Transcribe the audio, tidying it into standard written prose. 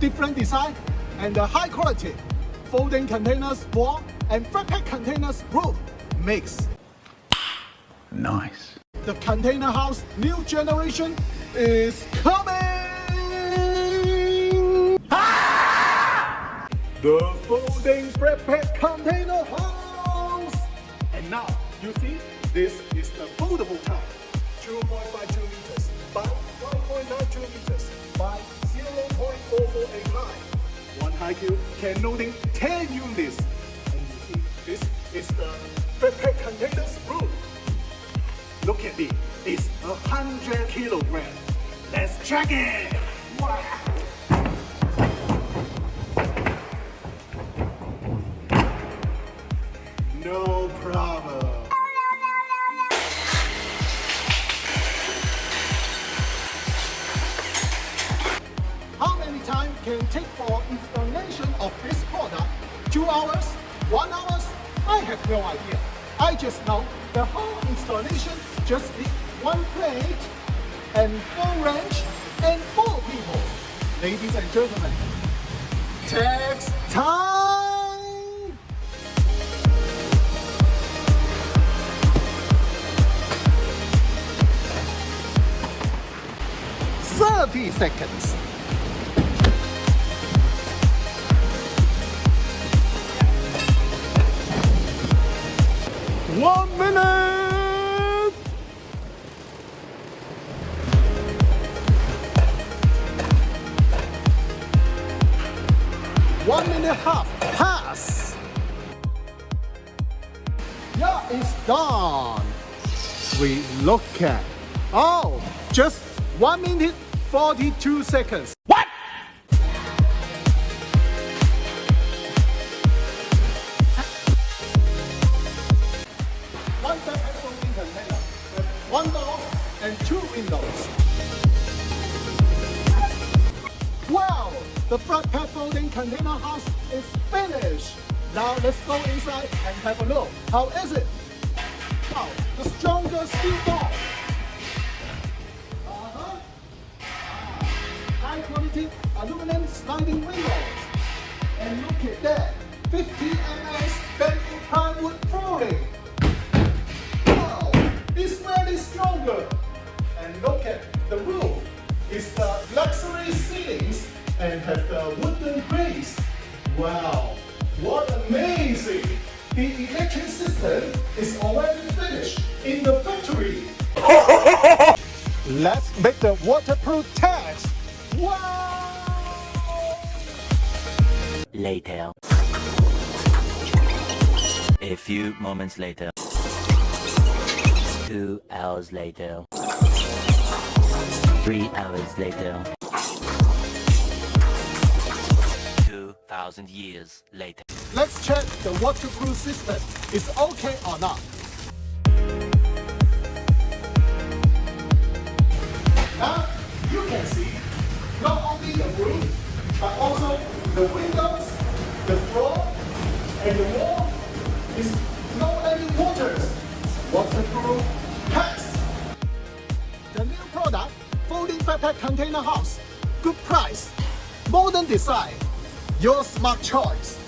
different design and the high quality folding containers wall and flat pack containers roof mix. Nice. The container house new generation is coming! Ah! The folding flat pack container house! And now, you see, this is the foldable type. 2.52 meters by 1.92 meters by 0.448 high. One high cube can loading 10 units. And you see, this is the flat pack containers roof. Look at it, it's 100 kilograms. Let's check it! Wow. No problem. How many time can take for installation of this product? 2 hours? 1 hour? I have no idea. I just know the whole installation just need 1 plate and 4 wrench and 4 people. Ladies and gentlemen, takes time! 30 seconds. 1 minute! One minute half pass. Yeah, it's done. We look at, oh, just 1 minute 42 seconds. What? One flat pack folding container with 1 door and 2 windows. Wow! The flat pack folding container house is finished. Now let's go inside and have a look. How is it? Wow, the stronger steel door. High quality aluminum sliding windows. And look at that, 50 mm bamboo plywood flooring. Wow, it's really stronger. And look at the roof. It's the luxury ceilings and have the wooden grace. Wow, what amazing! The electric system is already finished in the factory. Let's make the waterproof test. Wow! Later. A few moments later. 2 hours later. 3 hours later. 2,000 years later. Let's check the waterproof system is okay or not. Now you can see not only the roof but also the windows, the floor, and the wall is no any waters. Waterproof pass. The new product, folding flat pack container house. Good price, modern design. Your smart choice.